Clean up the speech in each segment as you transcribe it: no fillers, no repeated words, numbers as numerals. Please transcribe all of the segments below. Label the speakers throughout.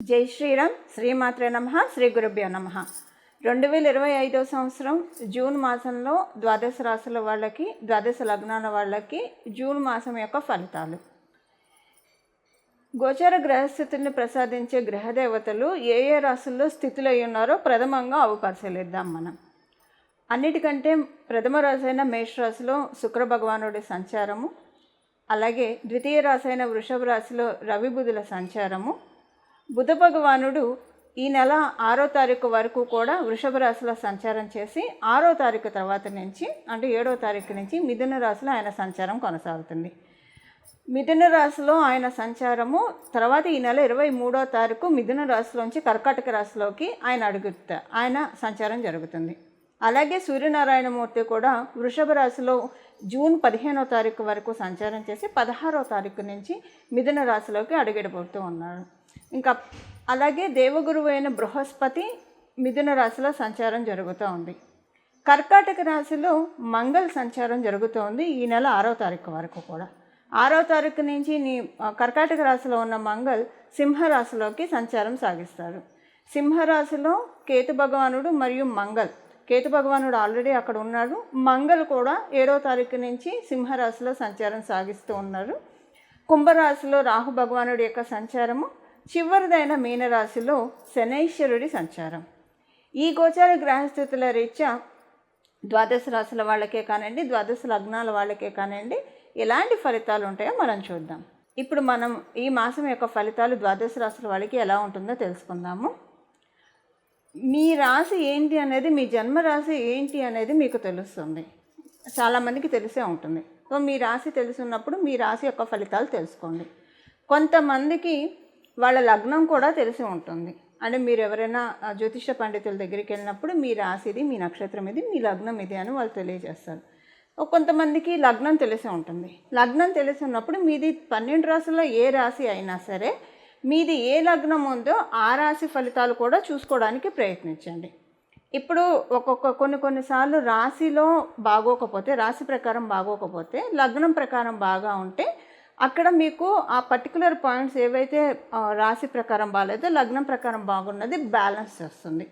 Speaker 1: జై శ్రీరామ్. శ్రీమాత్రే నమః. శ్రీ గురుభ్యో నమః. 2025 సంవత్సరం జూన్ మాసంలో ద్వాదశ రాశుల వాళ్ళకి, ద్వాదశ లగ్నాల వాళ్ళకి జూన్ మాసం యొక్క ఫలితాలు. గోచర గ్రహస్థితుల్ని ప్రసాదించే గ్రహదేవతలు ఏ ఏ రాశుల్లో స్థితులు అయి ఉన్నారో ప్రథమంగా అవి పరిశీలిద్దాం మనం. అన్నిటికంటే ప్రథమ రాశి అయిన మేషరాశిలో శుక్ర భగవానుడి సంచారము, అలాగే ద్వితీయ రాశి అయిన వృషభ రాశిలో రవి బుధుల సంచారము, బుధ భగవానుడు ఈ నెల 6వ తారీఖు వరకు కూడా వృషభ రాశిలో సంచారం చేసి 6వ తారీఖు తర్వాత నుంచి అంటే 7వ తారీఖు నుంచి మిథున రాశిలో ఆయన సంచారం కొనసాగుతుంది. మిథున రాశిలో ఆయన సంచారము తర్వాత ఈ నెల 23వ తారీఖు మిథున రాశిలోంచి కర్కాటక రాశిలోకి ఆయన సంచారం జరుగుతుంది. అలాగే సూర్యనారాయణమూర్తి కూడా వృషభ రాశిలో జూన్ 15వ తారీఖు వరకు సంచారం చేసి 16వ తారీఖు నుంచి మిథున రాశిలోకి అడుగిడబోతూ ఉన్నాడు. ఇంకా అలాగే దేవగురువు అయిన బృహస్పతి మిథున రాశిలో సంచారం జరుగుతూ ఉంది. కర్కాటక రాశిలో మంగళ సంచారం జరుగుతోంది ఈ నెల 6వ తారీఖు వరకు కూడా. 6వ తారీఖు నుంచి కర్కాటక రాశిలో ఉన్న మంగళ సింహరాశిలోకి సంచారం సాగిస్తారు. సింహరాశిలో కేతు భగవానుడు మరియు కేతు భగవానుడు ఆల్రెడీ అక్కడ ఉన్నాడు. మంగళ కూడా 7వ తారీఖు నుంచి సింహరాశిలో సంచారం సాగిస్తూ ఉన్నారు. కుంభరాశిలో రాహు భగవానుడి యొక్క సంచారము, చివరిదైన మీనరాశిలో శనైశ్వరుడి సంచారం. ఈ గోచార గ్రహస్థితుల రీత్యా ద్వాదశ రాశుల వాళ్ళకే కానివ్వండి, ద్వాదశ లగ్నాల వాళ్ళకే కానివ్వండి ఎలాంటి ఫలితాలు ఉంటాయో మనం చూద్దాం. ఇప్పుడు మనం ఈ మాసం యొక్క ఫలితాలు ద్వాదశ రాశుల వాళ్ళకి ఎలా ఉంటుందో తెలుసుకుందాము. మీ రాశి ఏంటి అనేది, మీ జన్మరాశి ఏంటి అనేది మీకు తెలుస్తుంది. చాలామందికి తెలిసే ఉంటుంది. సో మీ రాశి తెలుసున్నప్పుడు మీ రాశి యొక్క ఫలితాలు తెలుసుకోండి. కొంతమందికి వాళ్ళ లగ్నం కూడా తెలిసి ఉంటుంది. అంటే మీరు ఎవరైనా జ్యోతిష పండితుల దగ్గరికి వెళ్ళినప్పుడు మీ రాశి ఇది, మీ నక్షత్రం ఇది, మీ లగ్నం ఇది అని వాళ్ళు తెలియజేస్తారు. కొంతమందికి లగ్నం తెలిసి ఉంటుంది. లగ్నం తెలిసి ఉన్నప్పుడు మీది 12 రాశుల్లో ఏ రాశి అయినా సరే మీది ఏ లగ్నం ఉందో ఆ రాశి ఫలితాలు కూడా చూసుకోవడానికి ప్రయత్నించండి. ఇప్పుడు కొన్నిసార్లు రాశిలో బాగోకపోతే, రాశి ప్రకారం బాగోకపోతే లగ్నం ప్రకారం బాగా ఉంటే అక్కడ మీకు ఆ పర్టికులర్ పాయింట్స్ ఏవైతే రాశి ప్రకారం బాగాలేదో లగ్నం ప్రకారం బాగున్నది బ్యాలెన్స్ చేస్తుంది.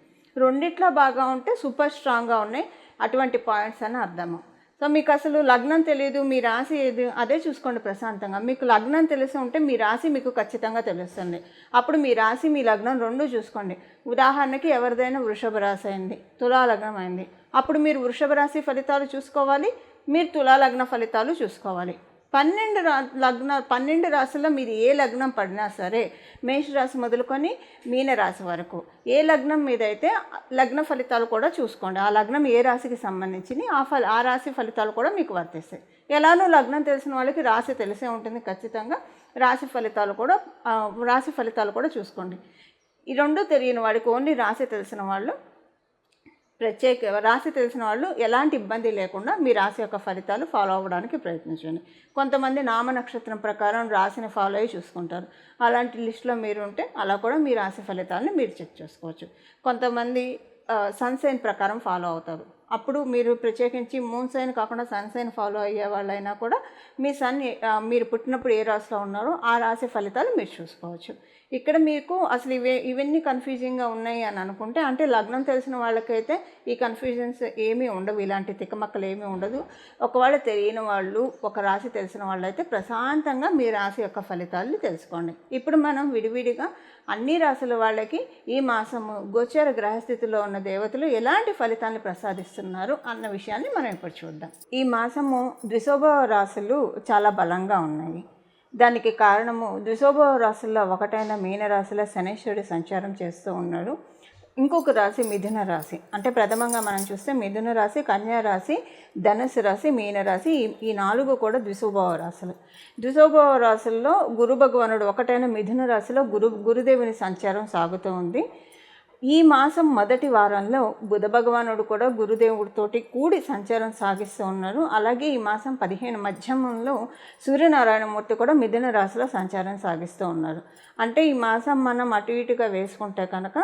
Speaker 1: రెండిట్లో బాగా ఉంటే సూపర్ స్ట్రాంగ్గా ఉన్నాయి అటువంటి పాయింట్స్ అని అర్థము. సో మీకు అసలు లగ్నం తెలియదు, మీ రాశి ఏది అదే చూసుకోండి ప్రశాంతంగా. మీకు లగ్నం తెలిసి ఉంటే మీ రాశి మీకు ఖచ్చితంగా తెలుస్తుంది. అప్పుడు మీ రాశి మీ లగ్నం రెండు చూసుకోండి. ఉదాహరణకి ఎవరిదైనా వృషభ రాశి అయింది, తులా లగ్నం అయింది, అప్పుడు మీరు వృషభ రాశి ఫలితాలు చూసుకోవాలి, మీరు తులా లగ్న ఫలితాలు చూసుకోవాలి. 12 రాశుల్లో మీరు ఏ లగ్నం పడినా సరే, మేషరాశి మొదలుకొని మీనరాశి వరకు ఏ లగ్నం మీద అయితే లగ్న ఫలితాలు కూడా చూసుకోండి. ఆ లగ్నం ఏ రాశికి సంబంధించి ఆ రాశి ఫలితాలు కూడా మీకు వర్తిస్తాయి. ఎలానో లగ్నం తెలిసిన వాళ్ళకి రాశి తెలిసే ఉంటుంది ఖచ్చితంగా. రాశి ఫలితాలు కూడా చూసుకోండి. ఈ రెండు తెలియని వాడికి ఓన్లీ రాశి తెలిసిన వాళ్ళు రాశి తెలిసిన వాళ్ళు ఎలాంటి ఇబ్బంది లేకుండా మీ రాశి యొక్క ఫలితాలు ఫాలో అవ్వడానికి ప్రయత్నించండి. కొంతమంది నామ నక్షత్రం ప్రకారం రాశిని ఫాలో అయ్యి చూసుకుంటారు. అలాంటి లిస్టులో మీరు ఉంటే అలా కూడా మీ రాశి ఫలితాలను మీరు చెక్ చేసుకోవచ్చు. కొంతమంది సన్సైన్ ప్రకారం ఫాలో అవుతారు. అప్పుడు మీరు ప్రత్యేకించి మూన్ సైన్ కాకుండా సన్సైన్ ఫాలో అయ్యే వాళ్ళైనా కూడా మీ మీరు పుట్టినప్పుడు ఏ రాశిలో ఉన్నారో ఆ రాశి ఫలితాలు మీరు చూసుకోవచ్చు. ఇక్కడ మీకు అసలు ఇవన్నీ కన్ఫ్యూజింగ్గా ఉన్నాయి అని అనుకుంటే, అంటే లగ్నం తెలిసిన వాళ్ళకైతే ఈ కన్ఫ్యూజన్స్ ఏమీ ఉండవు, ఇలాంటి తిక్కమక్కలు ఏమీ ఉండదు. ఒకవేళ తెలియని వాళ్ళు, ఒక రాశి తెలిసిన వాళ్ళు అయితే ప్రశాంతంగా మీ రాశి యొక్క ఫలితాలను తెలుసుకోండి. ఇప్పుడు మనం విడివిడిగా అన్ని రాశుల వాళ్ళకి ఈ మాసము గోచర గ్రహస్థితిలో ఉన్న దేవతలు ఎలాంటి ఫలితాలను ప్రసాదిస్తున్నారు అన్న విషయాన్ని మనం ఇప్పుడు చూద్దాం. ఈ మాసము ద్విశోభ రాశులు చాలా బలంగా ఉన్నాయి. దానికి కారణము ద్విశోభ రాశుల్లో ఒకటైన మీనరాశిలో శనైశ్వరుడు సంచారం చేస్తూ ఉన్నాడు. ఇంకొక రాశి మిథున రాశి. అంటే ప్రథమంగా మనం చూస్తే మిథున రాశి, కన్యా రాశి, ధనుసు రాశి, మీనరాశి ఈ 4 కూడా ద్విశోభ రాశులు. ద్విశోభ రాశుల్లో గురు భగవానుడు ఒకటైన మిథున రాశిలో గురుదేవుని సంచారం సాగుతూ ఉంది. ఈ మాసం మొదటి వారంలో బుధ భగవానుడు కూడా గురుదేవుడితోటి కూడి సంచారం సాగిస్తూ ఉన్నారు. అలాగే ఈ మాసం 15 మధ్యమంలో సూర్యనారాయణమూర్తి కూడా మిథున రాశిలో సంచారం సాగిస్తూ ఉన్నారు. అంటే ఈ మాసం మనం అటు ఇటుగా వేసుకుంటే కనుక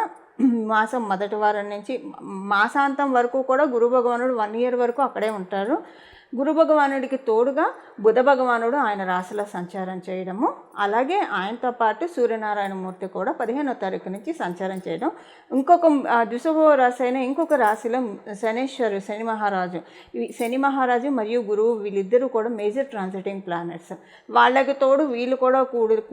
Speaker 1: మాసం మొదటి వారం నుంచి మాసాంతం వరకు కూడా గురు భగవానుడు 1 year వరకు అక్కడే ఉంటారు. గురు భగవానుడికి తోడుగా బుధ భగవానుడు ఆయన రాశిలో సంచారం చేయడము, అలాగే ఆయనతో పాటు సూర్యనారాయణమూర్తి కూడా 15వ తారీఖు నుంచి సంచారం చేయడం. ఇంకొక ద్విశుభ రాశి అయిన ఇంకొక రాశిలో శని మహారాజు, శని మహారాజు మరియు గురువు వీళ్ళిద్దరూ కూడా మేజర్ ట్రాన్సిటింగ్ ప్లానెట్స్. వాళ్ళకి తోడు వీళ్ళు కూడా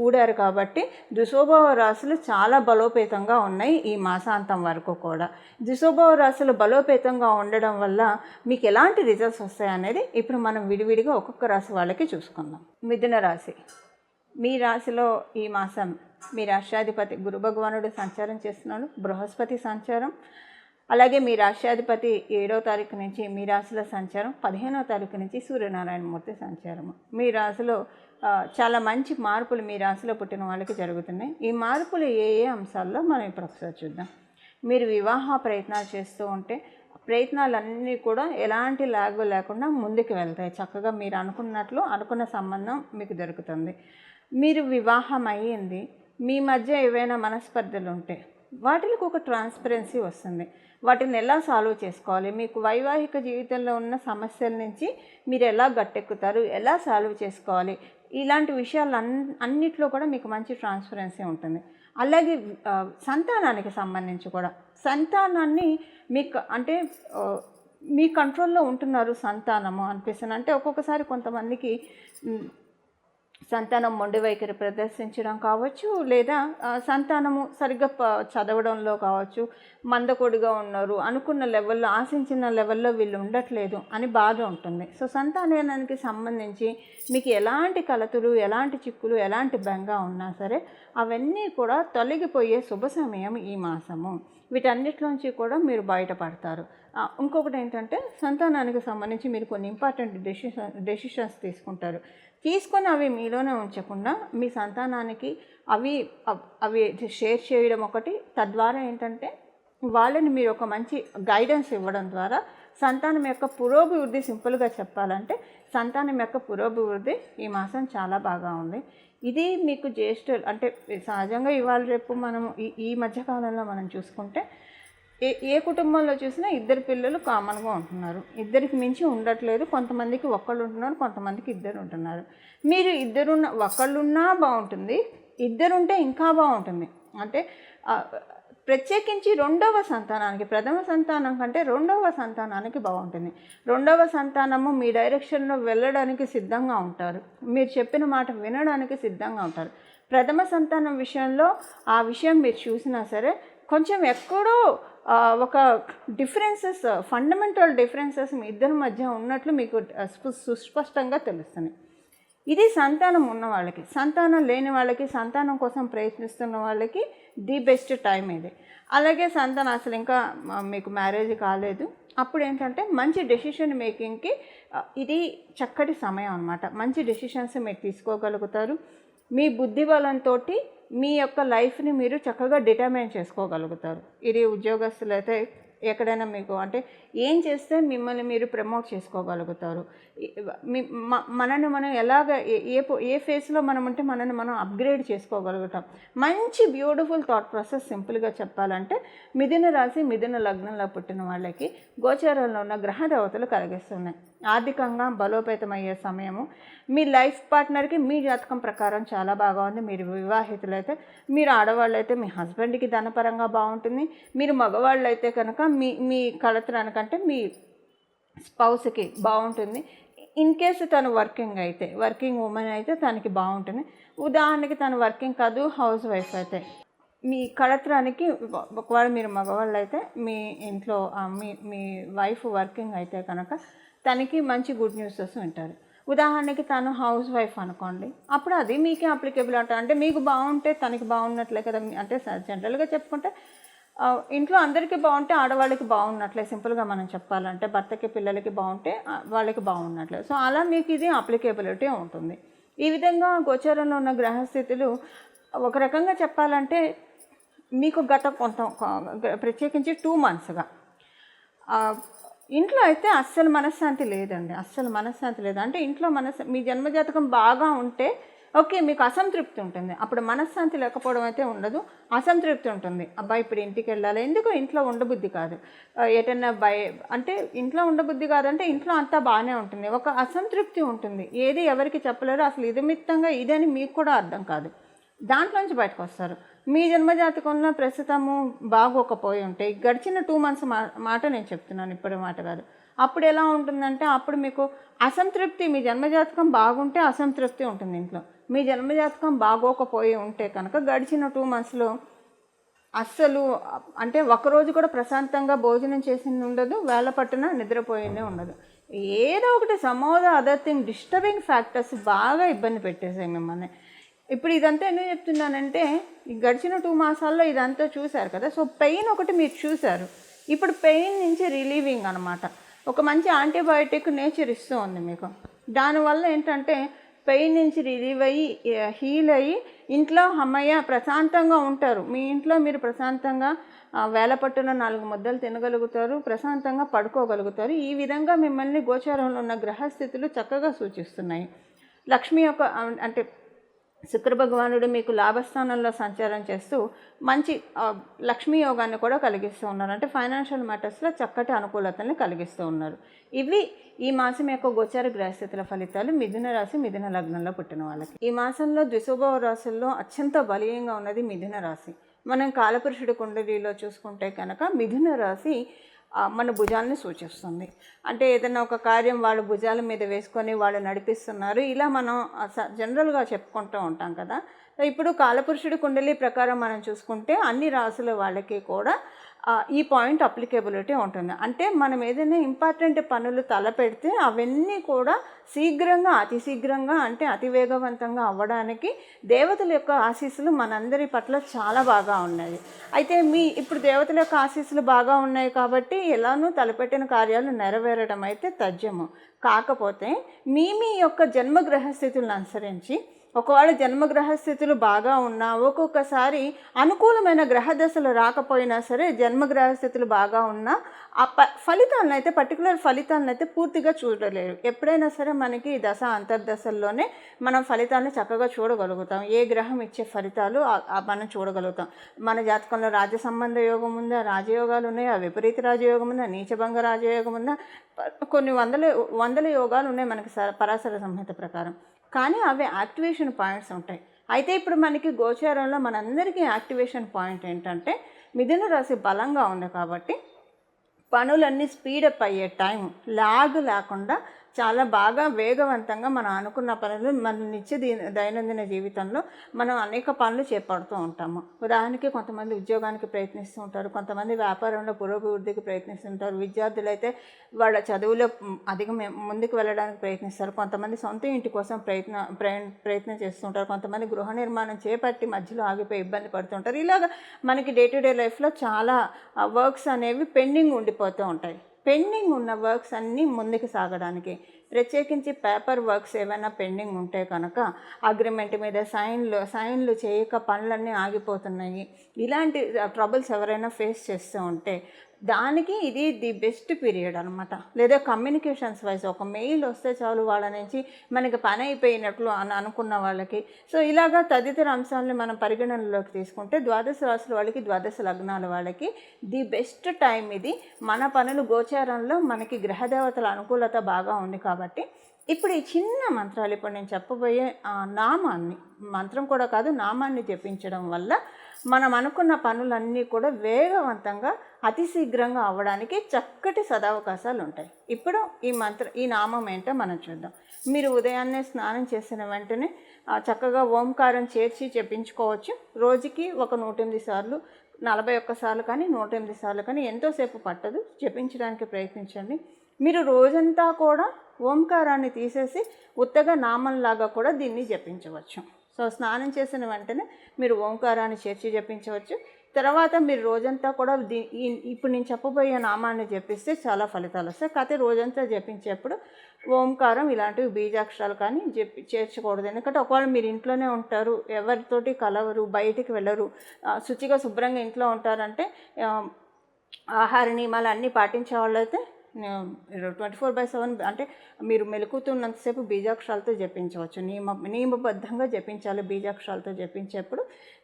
Speaker 1: కూడారు కాబట్టి ద్విశుభ రాశులు చాలా బలోపేతంగా ఉన్నాయి ఈ మాసాంతం వరకు కూడా. ద్విశుభ రాశులు బలోపేతంగా ఉండడం వల్ల మీకు ఎలాంటి రిజల్ట్స్ వస్తాయి అనేది ఇప్పుడు మనం విడివిడిగా ఒక్కొక్క రాశి వాళ్ళకి చూసుకుందాం. మిథున రాశి, మీ రాశిలో ఈ మాసం మీ రాష్ట్రాధిపతి గురు భగవానుడు సంచారం చేస్తున్నాడు, బృహస్పతి సంచారం, అలాగే మీ రాష్ట్రాధిపతి 7వ తారీఖు నుంచి మీ రాశిలో సంచారం, 15వ తారీఖు నుంచి సూర్యనారాయణమూర్తి సంచారము. మీ రాశిలో చాలా మంచి మార్పులు మీ రాశిలో పుట్టిన వాళ్ళకి జరుగుతున్నాయి. ఈ మార్పులు ఏ ఏ అంశాల్లో మనం ఇప్పుడు ఒకసారి చూద్దాం. మీరు వివాహ ప్రయత్నాలు చేస్తూ ఉంటే ప్రయత్నాలన్నీ కూడా ఎలాంటి లాగు లేకుండా ముందుకు వెళ్తాయి. చక్కగా మీరు అనుకున్న సంబంధం మీకు దొరుకుతుంది. మీరు వివాహం అయ్యింది, మీ మధ్య ఏవైనా మనస్పర్ధలు ఉంటే వాటికి ఒక ట్రాన్స్పరెన్సీ వస్తుంది. వాటిని ఎలా సాల్వ్ చేసుకోవాలి, మీకు వైవాహిక జీవితంలో ఉన్న సమస్యల నుంచి మీరు ఎలా గట్టెక్కుతారు, ఎలా సాల్వ్ చేసుకోవాలి, ఇలాంటి విషయాలు అన్నిట్లో కూడా మీకు మంచి ట్రాన్స్పరెన్సీ ఉంటుంది. అలాగే సంతానానికి సంబంధించి కూడా సంతానాన్ని మీకు అంటే మీ కంట్రోల్లో ఉంటున్నారు సంతానము అనిపిస్తుంది. అంటే ఒక్కొక్కసారి కొంతమందికి సంతానం మొండి వైఖరి ప్రదర్శించడం కావచ్చు, లేదా సంతానము సరిగ్గా చదవడంలో కావచ్చు, మందకొడిగా ఉన్నారు, అనుకున్న లెవెల్లో ఆశించిన లెవెల్లో వీళ్ళు ఉండట్లేదు అని బాధ ఉంటుంది. సో సంతానానికి సంబంధించి మీకు ఎలాంటి కలతులు, ఎలాంటి చిక్కులు, ఎలాంటి బెంగ ఉన్నా సరే అవన్నీ కూడా తొలగిపోయే శుభ సమయం ఈ మాసము. వీటన్నిటిలోంచి కూడా మీరు బయటపడతారు. ఇంకొకటి ఏంటంటే సంతానానికి సంబంధించి మీరు కొన్ని ఇంపార్టెంట్ డెసిషన్స్ తీసుకొని అవి మీలోనే ఉంచకుండా మీ సంతానానికి అవి షేర్ చేయడం ఒకటి. తద్వారా ఏంటంటే వాళ్ళని మీరు ఒక మంచి గైడెన్స్ ఇవ్వడం ద్వారా సంతానం యొక్క పురోభివృద్ధి, సింపుల్గా చెప్పాలంటే సంతానం యొక్క పురోభివృద్ధి ఈ మాసం చాలా బాగా ఉంది. ఇది మీకు జ్యేష్ఠులు అంటే సహజంగా ఇవాళ రేపు మనం ఈ మధ్యకాలంలో మనం చూసుకుంటే ఏ కుటుంబంలో చూసినా 2 పిల్లలు కామన్గా ఉంటున్నారు. 2కి మించి ఉండట్లేదు. కొంతమందికి ఒక్కళ్ళు ఉంటున్నారు, కొంతమందికి 2 ఉంటున్నారు. మీరు ఒకళ్ళున్నా బాగుంటుంది, 2 ఉంటే ఇంకా బాగుంటుంది. అంటే ప్రత్యేకించి 2వ సంతానానికి, ప్రథమ సంతానం కంటే 2వ సంతానానికి బాగుంటుంది. 2వ సంతానము మీ డైరెక్షన్లో వెళ్ళడానికి సిద్ధంగా ఉంటారు, మీరు చెప్పిన మాట వినడానికి సిద్ధంగా ఉంటారు. ప్రథమ సంతానం విషయంలో ఆ విషయం మీరు చూసినా సరే కొంచెం ఎక్కడో ఒక డిఫరెన్సెస్, ఫండమెంటల్ డిఫరెన్సెస్ మీ ఇద్దరి మధ్య ఉన్నట్లు మీకు సుస్పష్టంగా తెలుస్తుంది. ఇది సంతానం ఉన్న వాళ్ళకి. సంతానం లేని వాళ్ళకి, సంతానం కోసం ప్రయత్నిస్తున్న వాళ్ళకి ది బెస్ట్ టైం ఇది. అలాగే సంతానం అసలు ఇంకా మీకు మ్యారేజ్ కాలేదు, అప్పుడు ఏంటంటే మంచి డెసిషన్ మేకింగ్కి ఇది చక్కటి సమయం అన్నమాట. మంచి డెసిషన్స్ మీరు తీసుకోగలుగుతారు. మీ బుద్ధి బలంతో మీ యొక్క లైఫ్ని మీరు చక్కగా డిటర్మైన్ చేసుకోగలుగుతారు. ఇది ఉద్యోగస్తులు అయితే ఎక్కడైనా మీకు అంటే ఏం చేస్తే మిమ్మల్ని మీరు ప్రమోట్ చేసుకోగలుగుతారు, మనని మనం ఎలాగ ఏ ఫేస్లో మనం ఉంటే మనని మనం అప్గ్రేడ్ చేసుకోగలుగుతాం. మంచి బ్యూటిఫుల్ థాట్ ప్రాసెస్. సింపుల్గా చెప్పాలంటే మిథున రాశి, మిథున లగ్నంలో పుట్టిన వాళ్ళకి గోచారంలో ఉన్న గ్రహ దేవతలు కలిగిస్తున్నాయి. ఆర్థికంగా బలోపేతమయ్యే సమయము. మీ లైఫ్ పార్ట్నర్కి మీ జాతకం ప్రకారం చాలా బాగా ఉంది. మీరు వివాహితులైతే, మీరు ఆడవాళ్ళు అయితే మీ హస్బెండ్కి ధనపరంగా బాగుంటుంది. మీరు మగవాళ్ళు అయితే కనుక మీ కళత్రానికంటే మీ స్పౌస్కి బాగుంటుంది. ఇన్ కేసు తను వర్కింగ్ ఉమెన్ అయితే తనకి బాగుంటుంది. ఉదాహరణకి తను వర్కింగ్ కాదు, హౌస్ వైఫ్ అయితే మీ కళత్రానికి, ఒకవేళ మీరు మగవాళ్ళు అయితే మీ ఇంట్లో మీ వైఫ్ వర్కింగ్ అయితే కనుక తనకి మంచి గుడ్ న్యూసెస్ వింటారు. ఉదాహరణకి తను హౌస్ వైఫ్ అనుకోండి, అప్పుడు అది మీకే అప్లికేబుల్ అంటారు. అంటే మీకు బాగుంటే తనకి బాగున్నట్లే కదా. అంటే జనరల్గా చెప్పుకుంటే ఇంట్లో అందరికీ బాగుంటే ఆడవాళ్ళకి బాగున్నట్లే. సింపుల్గా మనం చెప్పాలంటే భర్తకి, పిల్లలకి బాగుంటే వాళ్ళకి బాగున్నట్లే. సో అలా మీకు ఇది అప్లికేబిలిటీ ఉంటుంది. ఈ విధంగా గోచారంలో ఉన్న గ్రహస్థితులు ఒక రకంగా చెప్పాలంటే మీకు గత ప్రత్యేకించి 2 monthsగా ఇంట్లో అయితే అస్సలు మనశ్శాంతి లేదండి. అంటే ఇంట్లో మీ జన్మజాతకం బాగా ఉంటే ఓకే, మీకు అసంతృప్తి ఉంటుంది. అప్పుడు మనశ్శాంతి లేకపోవడం అయితే ఉండదు, అసంతృప్తి ఉంటుంది. అబ్బాయి ఇప్పుడు ఇంటికి వెళ్ళాలి, ఎందుకు ఇంట్లో ఉండబుద్ధి కాదు, ఎటన్నా అంటే ఇంట్లో ఉండబుద్ధి కాదంటే ఇంట్లో అంతా బాగానే ఉంటుంది, ఒక అసంతృప్తి ఉంటుంది, ఏది ఎవరికి చెప్పలేరు, అసలు ఇదమిత్తంగా ఇదని మీకు కూడా అర్థం కాదు. దాంట్లోంచి బయటకు వస్తారు. మీ జన్మజాతకంలో ప్రస్తుతము బాగోకపోయి ఉంటాయి, గడిచిన 2 months మాట నేను చెప్తున్నాను, ఇప్పటి మాట కాదు. అప్పుడు ఎలా ఉంటుందంటే అప్పుడు మీకు అసంతృప్తి, మీ జన్మజాతకం బాగుంటే అసంతృప్తి ఉంటుంది ఇంట్లో. మీ జన్మజాతకం బాగోకపోయి ఉంటే కనుక గడిచిన 2 monthsలో అస్సలు అంటే ఒకరోజు కూడా ప్రశాంతంగా భోజనం చేసింది ఉండదు, వేళ పట్టున నిద్రపోయిందే ఉండదు. ఏదో ఒకటి అదర్ థింగ్ డిస్టర్బింగ్ ఫ్యాక్టర్స్ బాగా ఇబ్బంది పెట్టేసాయి మిమ్మల్ని. ఇప్పుడు ఇదంతా ఎందుకు చెప్తున్నానంటే గడిచిన 2 మాసాల్లో ఇదంతా చూశారు కదా, సో పెయిన్ ఒకటి మీరు చూశారు. ఇప్పుడు పెయిన్ నుంచి రిలీవింగ్ అనమాట, ఒక మంచి యాంటీబయాటిక్ నేచర్ ఇస్తూ ఉంది మీకు. దానివల్ల ఏంటంటే పెయిన్ నుంచి రిలీవ్ అయ్యి హీల్ అయ్యి ఇంట్లో అమ్మయ్య ప్రశాంతంగా ఉంటారు. మీ ఇంట్లో మీరు ప్రశాంతంగా వేళ పట్టున 4 ముద్దలు తినగలుగుతారు, ప్రశాంతంగా పడుకోగలుగుతారు. ఈ విధంగా మిమ్మల్ని గోచారంలో ఉన్న గ్రహస్థితులు చక్కగా సూచిస్తున్నాయి. లక్ష్మి యొక్క అంటే శుక్ర భగవానుడు మీకు లాభస్థానంలో సంచారం చేస్తూ మంచి లక్ష్మీ యోగాన్ని కూడా కలిగిస్తూ ఉన్నారు. అంటే ఫైనాన్షియల్ మ్యాటర్స్లో చక్కటి అనుకూలతల్ని కలిగిస్తూ ఉన్నారు. ఇవి ఈ మాసం యొక్క గోచార గ్రహస్థితుల ఫలితాలు మిథున రాశి, మిథున లగ్నంలో పుట్టిన వాళ్ళకి. ఈ మాసంలో ద్విశోభవ రాశుల్లో అత్యంత బలీయంగా ఉన్నది మిథున రాశి. మనం కాలపురుషుడి కుండలిలో చూసుకుంటే కనుక మిథున రాశి మన భుజాలను సూచిస్తుంది. అంటే ఏదైనా ఒక కార్యం వాళ్ళు భుజాల మీద వేసుకొని వాళ్ళు నడిపిస్తున్నారు, ఇలా మనం జనరల్గా చెప్పుకుంటూ ఉంటాం కదా. ఇప్పుడు కాలపురుషుడి కుండలి ప్రకారం మనం చూసుకుంటే అన్ని రాసుల వాళ్ళకి కూడా ఈ పాయింట్ అప్లికేబిలిటీ ఉంటుంది. అంటే మనం ఏదైనా ఇంపార్టెంట్ పనులు తలపెడితే అవన్నీ కూడా శీఘ్రంగా, అతి శీఘ్రంగా, అంటే అతి వేగవంతంగా అవ్వడానికి దేవతల యొక్క ఆశీస్సులు మనందరి పట్ల చాలా బాగా ఉన్నాయి. అయితే ఇప్పుడు దేవతల యొక్క ఆశీస్సులు బాగా ఉన్నాయి కాబట్టి ఎలానూ తలపెట్టిన కార్యాలు నెరవేరడం అయితే తథ్యము. కాకపోతే మీ యొక్క జన్మగ్రహ స్థితులను అనుసరించి ఒకవేళ జన్మగ్రహస్థితులు బాగా ఉన్నా, ఒక్కొక్కసారి అనుకూలమైన గ్రహదశలు రాకపోయినా సరే జన్మగ్రహస్థితులు బాగా ఉన్నా ఆ ఫలితాలను అయితే పర్టికులర్ ఫలితాలను అయితే పూర్తిగా చూడలేరు. ఎప్పుడైనా సరే మనకి దశ అంతర్దశల్లోనే మనం ఫలితాలను చక్కగా చూడగలుగుతాం. ఏ గ్రహం ఇచ్చే ఫలితాలు మనం చూడగలుగుతాం. మన జాతకంలో రాజ్య సంబంధ యోగం ఉందా, రాజయోగాలు ఉన్నాయా, విపరీత రాజయోగం ఉందా, నీచభంగ రాజయోగం ఉందా, కొన్ని వందల యోగాలు ఉన్నాయి మనకి పరాశర సంహిత ప్రకారం. కానీ అవి యాక్టివేషన్ పాయింట్స్ ఉంటాయి. అయితే ఇప్పుడు మనకి గోచారంలో మనందరికీ యాక్టివేషన్ పాయింట్ ఏంటంటే మిథున రాశి బలంగా ఉంది కాబట్టి పనులన్నీ స్పీడప్ అయ్యే టైం లాగ్ లేకుండా చాలా బాగా వేగవంతంగా మనం అనుకున్న పనులు మన దైనందిన జీవితంలో మనం అనేక పనులు చేపడుతూ ఉంటాము. ఉదాహరణకి కొంతమంది ఉద్యోగానికి ప్రయత్నిస్తూ ఉంటారు, కొంతమంది వ్యాపారంలో పురోభివృద్ధికి ప్రయత్నిస్తుంటారు, విద్యార్థులు అయితే వాళ్ళ చదువులో అధిక ముందుకు వెళ్ళడానికి ప్రయత్నిస్తారు, కొంతమంది సొంత ఇంటి కోసం ప్రయత్నం చేస్తుంటారు, కొంతమంది గృహ నిర్మాణం చేపట్టి మధ్యలో ఆగిపోయి ఇబ్బంది పడుతుంటారు. ఇలాగ మనకి డే టు డే లైఫ్లో చాలా వర్క్స్ అనేవి పెండింగ్ ఉండిపోతూ ఉంటాయి. పెండింగ్ ఉన్న వర్క్స్ అన్నీ ముందుకు సాగడానికి, ప్రత్యేకించి పేపర్ వర్క్స్ ఏమైనా పెండింగ్ ఉంటే కనుక అగ్రిమెంట్ మీద సైన్లు చేయక పనులన్నీ ఆగిపోతున్నాయి, ఇలాంటి ట్రబుల్స్ ఎవరైనా ఫేస్ చేస్తూ ఉంటే దానికి ఇది ది బెస్ట్ పీరియడ్ అనమాట. లేదా కమ్యూనికేషన్స్ వైజ్ ఒక మెయిల్ వస్తే చాలు వాళ్ళ నుంచి మనకి పని అయిపోయినట్లు అనుకున్న వాళ్ళకి. సో ఇలాగా తదితర అంశాలను మనం పరిగణనలోకి తీసుకుంటే ద్వాదశ రాశుల వాళ్ళకి, ద్వాదశ లగ్నాల వాళ్ళకి ది బెస్ట్ టైం ఇది. మన పనులు గోచారంలో మనకి గ్రహదేవతల అనుకూలత బాగా ఉంది కాబట్టి ఇప్పుడు ఈ చిన్న మంత్రాలు, ఇప్పుడు నేను చెప్పబోయే నామాన్ని, మంత్రం కూడా కాదు, నామాన్ని జపించడం వల్ల మనం అనుకున్న పనులన్నీ కూడా వేగవంతంగా అతి శీఘ్రంగా అవ్వడానికి చక్కటి సదవకాశాలు ఉంటాయి. ఇప్పుడు ఈ నామం ఏంటో మనం చూద్దాం. మీరు ఉదయాన్నే స్నానం చేసిన వెంటనే చక్కగా ఓంకారం చేర్చి జపించుకోవచ్చు. రోజుకి ఒక 108 సార్లు, 41 సార్లు కానీ 108 సార్లు కానీ, ఎంతోసేపు పట్టదు, జపించడానికి ప్రయత్నించండి. మీరు రోజంతా కూడా ఓంకారాన్ని తీసేసి ఉత్తగా నామంలాగా కూడా దీన్ని జపించవచ్చు. సో స్నానం చేసిన వెంటనే మీరు ఓంకారాన్ని చేర్చి జపించవచ్చు. తర్వాత మీరు రోజంతా కూడా ఇప్పుడు నేను చెప్పబోయే నామాన్ని జపిస్తే చాలా ఫలితాలు వస్తాయి. కాకపోతే రోజంతా జపించేప్పుడు ఓంకారం ఇలాంటివి బీజాక్షరాలు కానీ చేర్చకూడదు. ఎందుకంటే ఒకవేళ మీరు ఇంట్లోనే ఉంటారు, ఎవరితోటి కలవరు, బయటికి వెళ్ళరు, శుచిగా శుభ్రంగా ఇంట్లో ఉంటారంటే ఆహార నియమాలు అన్నీ పాటించే వాళ్ళైతే 24/7 అంటే మీరు మెలుకుతున్నంతసేపు బీజాక్షరాలతో జపించవచ్చు. నియమబద్ధంగా జపించాలి. బీజాక్షరాలతో జపించేప్పుడు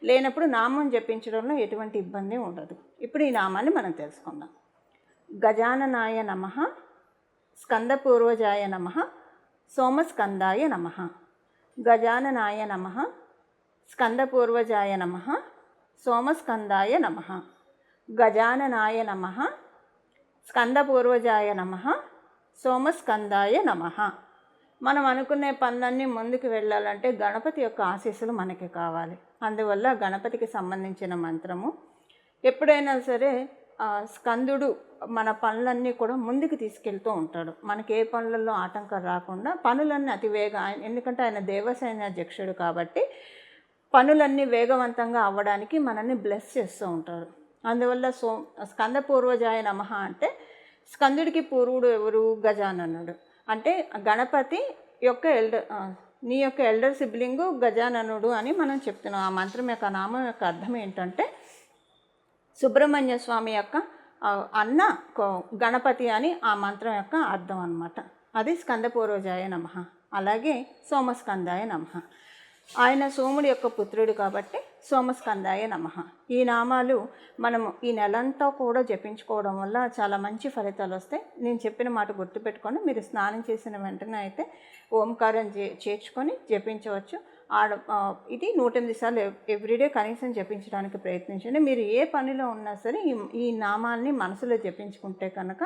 Speaker 1: లేనప్పుడు నామం జపించడంలో ఎటువంటి ఇబ్బంది ఉండదు. ఇప్పుడు ఈ నామాన్ని మనం తెలుసుకుందాం. గజాననాయ నమః, స్కందపూర్వజాయ నమః, సోమస్కందాయ నమః. గజాననాయ నమః, స్కందపూర్వజాయ నమః, సోమస్కందాయ నమః. గజాననాయ నమః, స్కందపూర్వజాయ నమః, సోమస్కందాయ నమః. మనం అనుకునే పనులన్నీ ముందుకు వెళ్ళాలంటే గణపతి యొక్క ఆశీస్సులు మనకి కావాలి. అందువల్ల గణపతికి సంబంధించిన మంత్రము ఎప్పుడైనా సరే స్కందుడు మన పనులన్నీ కూడా ముందుకు తీసుకెళ్తూ ఉంటాడు. మనకి ఏ పనులలో ఆటంకం రాకుండా పనులన్నీ ఎందుకంటే ఆయన దేవసైన్యాధ్యక్షుడు కాబట్టి పనులన్నీ వేగవంతంగా అవ్వడానికి మనల్ని బ్లెస్ చేస్తూ ఉంటాడు. అందువల్ల స్కంద పూర్వజాయ నమః అంటే స్కందుడికి పూర్వుడు ఎవరు? గజాననుడు. అంటే గణపతి యొక్క నీ యొక్క ఎల్డర్ సిబ్లింగు గజాననుడు అని మనం చెప్తున్నాం. ఆ మంత్రం యొక్క నామం యొక్క అర్థం ఏంటంటే సుబ్రహ్మణ్య స్వామి యొక్క అన్న గణపతి అని ఆ మంత్రం యొక్క అర్థం అన్నమాట. అది స్కందపూర్వజాయ నమః. అలాగే సోమస్కందాయ నమః. ఆయన సోముడి యొక్క పుత్రుడు కాబట్టి సోమస్కందాయ నమః. ఈ నామాలు మనము ఈ నెలంతా కూడా జపించుకోవడం వల్ల చాలా మంచి ఫలితాలు వస్తాయి. నేను చెప్పిన మాట గుర్తుపెట్టుకొని మీరు స్నానం చేసిన వెంటనే అయితే ఓంకారం చేర్చుకొని జపించవచ్చు. ఇది 108 సార్లు ఎవ్రీడే కనీసం జపించడానికి ప్రయత్నించండి. మీరు ఏ పనిలో ఉన్నా సరే ఈ నామాల్ని మనసులో జపించుకుంటే కనుక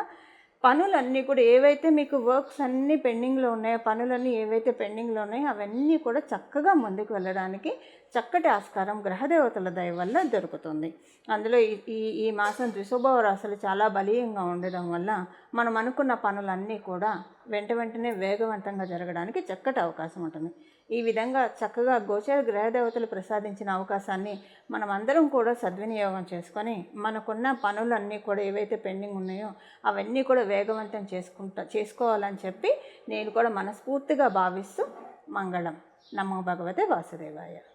Speaker 1: పనులన్నీ కూడా ఏవైతే మీకు వర్క్స్ అన్నీ పెండింగ్లో ఉన్నాయో, పనులన్నీ ఏవైతే పెండింగ్లో ఉన్నాయో అవన్నీ కూడా చక్కగా ముందుకు వెళ్ళడానికి చక్కటి ఆస్కారం గ్రహదేవతల దయ వల్ల దొరుకుతుంది. అందులో ఈ మాసం ద్విశోభవ రాశులు చాలా బలీయంగా ఉండడం వల్ల మనం అనుకున్న పనులన్నీ కూడా వెంటనే వేగవంతంగా జరగడానికి చక్కటి అవకాశం ఉంటుంది. ఈ విధంగా చక్కగా గోచర గ్రహదేవతలు ప్రసాదించిన అవకాశాన్ని మనం అందరం కూడా సద్వినియోగం చేసుకొని మనకున్న పనులన్నీ కూడా ఏవైతే పెండింగ్ ఉన్నాయో అవన్నీ కూడా వేగవంతం చేసుకోవాలని చెప్పి నేను కూడా మనస్ఫూర్తిగా భావిస్తూ మంగళం. నమో భగవతే వాసుదేవాయ.